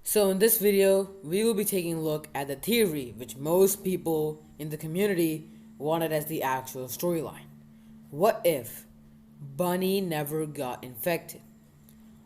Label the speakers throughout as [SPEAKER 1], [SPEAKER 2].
[SPEAKER 1] So in this video, we will be taking a look at the theory which most people in the community wanted as the actual storyline. What if Bunny never got infected?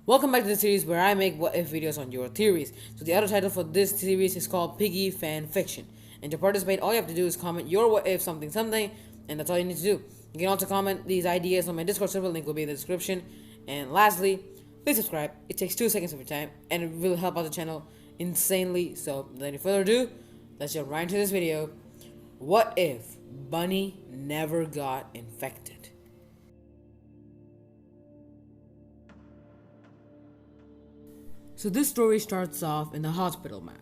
[SPEAKER 1] Welcome back to the series where I make what if videos on your theories. So the other title for this series is called Piggy Fan Fiction. And to participate, all you have to do is comment your what if something something, and that's all you need to do. You can also comment these ideas on my Discord server, link will be in the description. And lastly, please subscribe. It takes 2 seconds of your time and it will help out the channel insanely. So without any further ado, let's jump right into this video. What if Bunny never got infected? So this story starts off in the hospital map,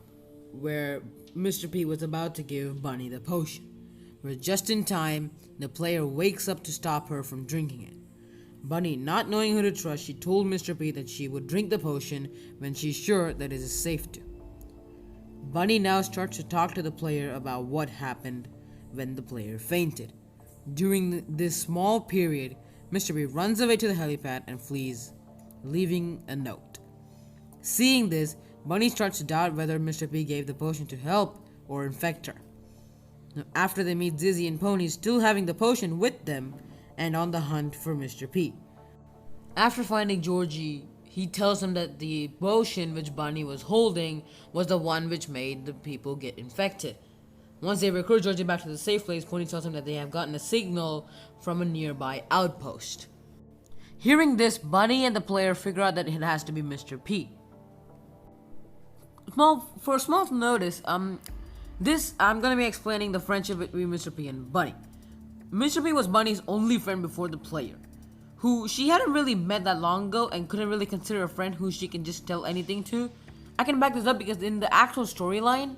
[SPEAKER 1] where Mr. P was about to give Bunny the potion, where just in time, the player wakes up to stop her from drinking it. Bunny, not knowing who to trust, she told Mr. P that she would drink the potion when she's sure that it is safe to. Bunny now starts to talk to the player about what happened when the player fainted. During this small period, Mr. P runs away to the helipad and flees, leaving a note. Seeing this, Bunny starts to doubt whether Mr. P gave the potion to help or infect her. Now, after they meet Zizzy and Pony still having the potion with them and on the hunt for Mr. P. After finding Georgie, he tells him that the potion which Bunny was holding was the one which made the people get infected. Once they recruit Georgie back to the safe place, Pony tells him that they have gotten a signal from a nearby outpost. Hearing this, Bunny and the player figure out that it has to be Mr. P. For a small notice, I'm gonna be explaining the friendship between Mr. P and Bunny. Mr. P was Bunny's only friend before the player, who she hadn't really met that long ago and couldn't really consider a friend who she can just tell anything to. I can back this up because in the actual storyline,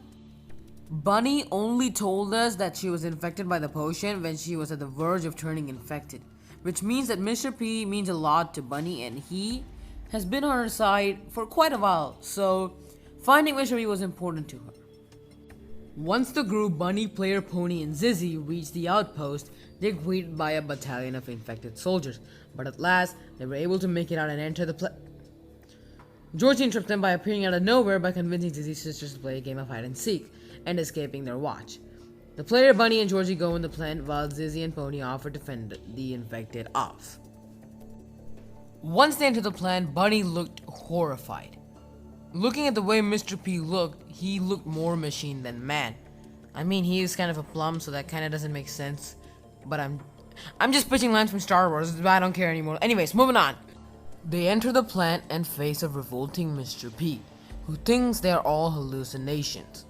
[SPEAKER 1] Bunny only told us that she was infected by the potion when she was at the verge of turning infected, which means that Mr. P means a lot to Bunny and he has been on her side for quite a while, so finding Mr. P was important to her. Once the group Bunny, Player, Pony, and Zizzy reached the outpost, they're greeted by a battalion of infected soldiers, but at last, they were able to make it out and enter the Georgie interrupts them by appearing out of nowhere by convincing Zizzy's sisters to play a game of hide and seek, and escaping their watch. The player, Bunny, and Georgie go in the plant while Zizzy and Pony offer to fend the infected off. Once they entered the plant, Bunny looked horrified. Looking at the way Mr. P looked, he looked more machine than man. I mean, he is kind of a plum, so that kind of doesn't make sense. But I'm just pitching lines from Star Wars, but I don't care anymore. Anyways, moving on. They enter the plant and face a revolting Mr. P, who thinks they are all hallucinations.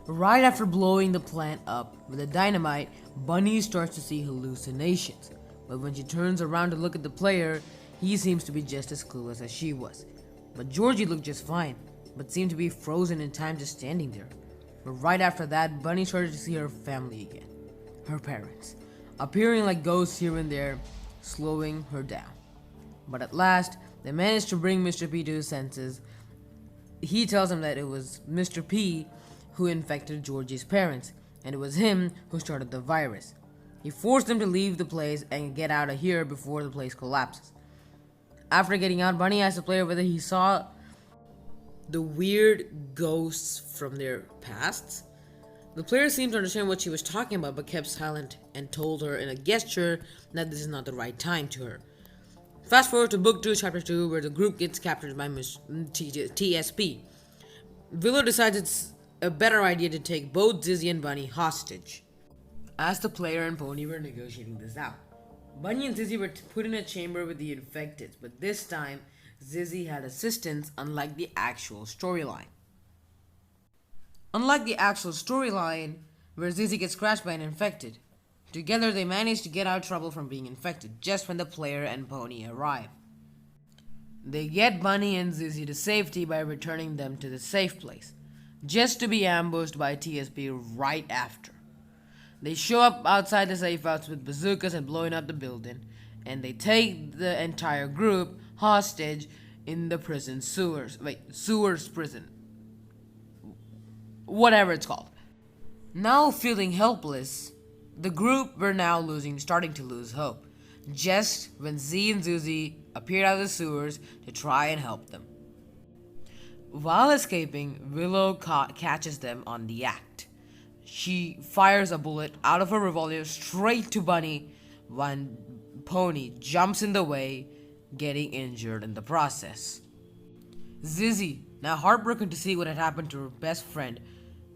[SPEAKER 1] Right after blowing the plant up with a dynamite, Bunny starts to see hallucinations. But when she turns around to look at the player, he seems to be just as clueless as she was. But Georgie looked just fine, but seemed to be frozen in time just standing there. But right after that, Bunny started to see her family again, her parents, appearing like ghosts here and there, slowing her down. But at last, they managed to bring Mr. P to his senses. He tells him that it was Mr. P who infected Georgie's parents, and it was him who started the virus. He forced them to leave the place and get out of here before the place collapses. After getting out, Bunny asked the player whether he saw the weird ghosts from their pasts. The player seemed to understand what she was talking about but kept silent and told her in a gesture that this is not the right time to her. Fast forward to Book 2, Chapter 2, where the group gets captured by TSP. Willow decides it's a better idea to take both Zizzy and Bunny hostage, as the player and Pony were negotiating this out. Bunny and Zizzy were put in a chamber with the infected, but this time, Zizzy had assistance unlike the actual storyline. Unlike the actual storyline, where Zizzy gets crushed by an infected, together they manage to get out of trouble from being infected just when the player and Pony arrive. They get Bunny and Zizzy to safety by returning them to the safe place, just to be ambushed by TSP right after. They show up outside the safe house with bazookas and blowing up the building, and they take the entire group hostage in the prison sewers prison. Whatever it's called. Now feeling helpless, the group were now starting to lose hope, just when Z and Zuzi appeared out of the sewers to try and help them. While escaping, Willow catches them on the act. She fires a bullet out of her revolver straight to Bunny when Pony jumps in the way, getting injured in the process. Zizzy, now heartbroken to see what had happened to her best friend,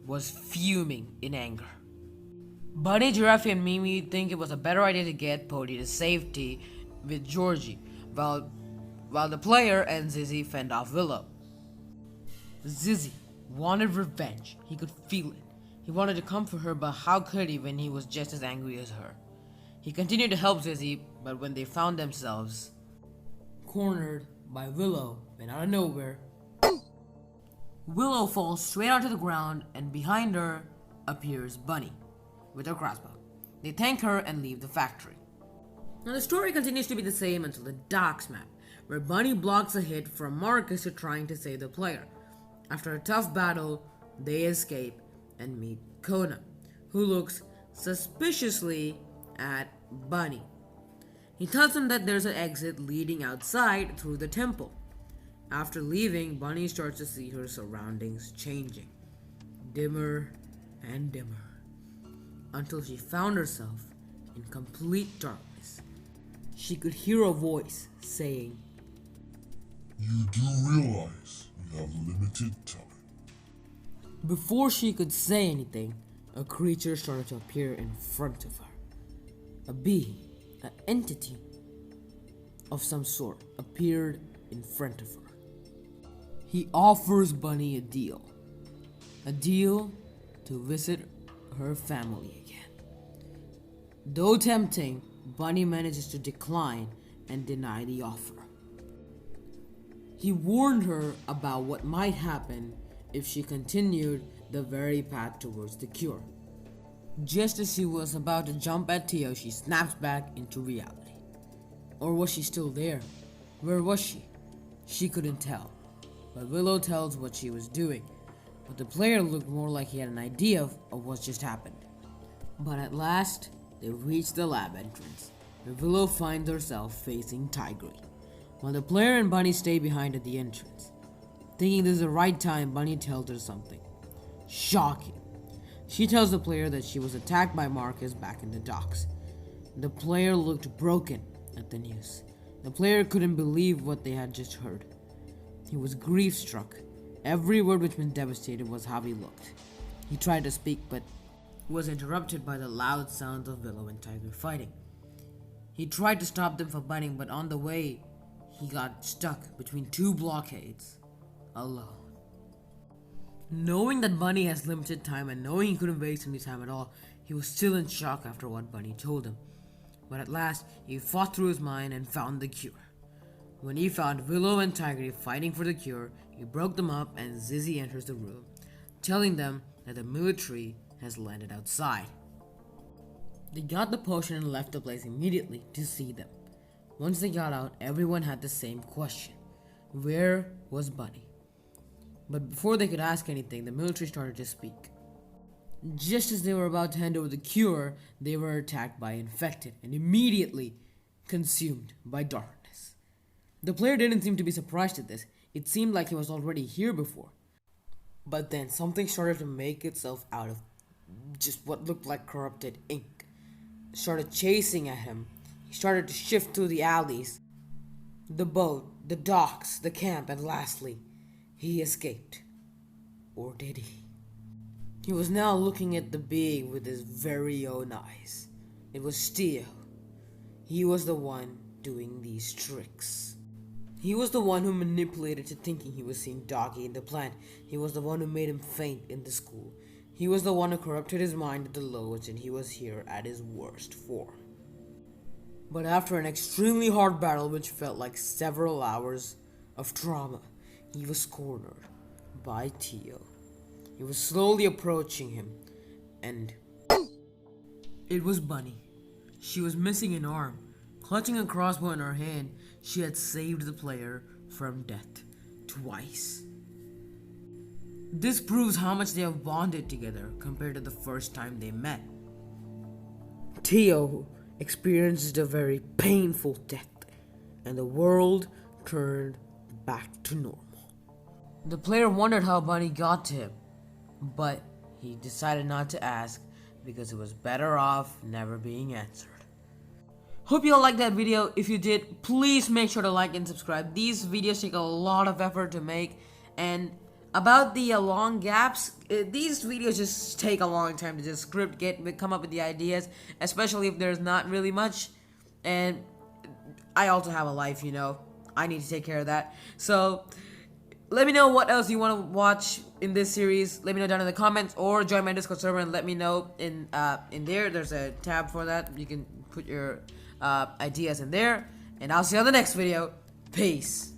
[SPEAKER 1] was fuming in anger. Bunny, Giraffe, and Mimi think it was a better idea to get Pony to safety with Georgie, while the player and Zizzy fend off Willow. Zizzy wanted revenge. He could feel it. He wanted to comfort her, but how could he when he was just as angry as her? He continued to help Zizzy, but when they found themselves cornered by Willow, and out of nowhere, Willow falls straight onto the ground, and behind her appears Bunny with her crossbow. They thank her and leave the factory. Now the story continues to be the same until the docks map, where Bunny blocks a hit from Marcus to trying to save the player. After a tough battle, they escape and meet Kona, who looks suspiciously at Bunny. He tells him that there's an exit leading outside through the temple. After leaving, Bunny starts to see her surroundings changing, dimmer and dimmer, until she found herself in complete darkness. She could hear a voice saying,
[SPEAKER 2] "You do realize you have limited time."
[SPEAKER 1] Before she could say anything, a creature started to appear in front of her. A being, an entity of some sort, appeared in front of her. He offers Bunny a deal to visit her family again. Though tempting, Bunny manages to decline and deny the offer. He warned her about what might happen if she continued the very path towards the cure. Just as she was about to jump at Tio, she snaps back into reality. Or was she still there? Where was she? She couldn't tell. But Willow tells what she was doing. But the player looked more like he had an idea of what just happened. But at last, they reach the lab entrance, where Willow finds herself facing Tigray, while the player and Bunny stay behind at the entrance. Thinking this is the right time, Bunny tells her something shocking. She tells the player that she was attacked by Marcus back in the docks. The player looked broken at the news. The player couldn't believe what they had just heard. He was grief-struck. Every word which meant devastated was how he looked. He tried to speak, but was interrupted by the loud sounds of Willow and Tiger fighting. He tried to stop them from fighting, but on the way, he got stuck between two blockades, alone. Knowing that Bunny has limited time and knowing he couldn't waste any time at all, he was still in shock after what Bunny told him. But at last, he fought through his mind and found the cure. When he found Willow and Tigray fighting for the cure, he broke them up and Zizzy enters the room, telling them that the military has landed outside. They got the potion and left the place immediately to see them. Once they got out, everyone had the same question. Where was Bunny? But before they could ask anything, the military started to speak. Just as they were about to hand over the cure, they were attacked by infected and immediately consumed by darkness. The player didn't seem to be surprised at this. It seemed like he was already here before. But then something started to make itself out of just what looked like corrupted ink. It started chasing at him. He started to shift through the alleys, the boat, the docks, the camp, and lastly, he escaped. Or did he? He was now looking at the being with his very own eyes. It was Tio. He was the one doing these tricks. He was the one who manipulated to thinking he was seeing Doggy in the plant. He was the one who made him faint in the school. He was the one who corrupted his mind at the lowest, and he was here at his worst form. But after an extremely hard battle which felt like several hours of trauma, he was cornered by Tio. He was slowly approaching him, and it was Bunny. She was missing an arm. Clutching a crossbow in her hand, she had saved the player from death twice. This proves how much they have bonded together compared to the first time they met. Tio experienced a very painful death, and the world turned back to normal. The player wondered how Bunny got to him, but he decided not to ask because it was better off never being answered. Hope you all liked that video. If you did, please make sure to like and subscribe. These videos take a lot of effort to make, and about the long gaps, these videos just take a long time to just script, come up with the ideas, especially if there's not really much. And I also have a life, you know. I need to take care of that. So let me know what else you want to watch in this series. Let me know down in the comments, or join my Discord server and let me know in there. There's a tab for that. You can put your ideas in there, and I'll see you on the next video. Peace.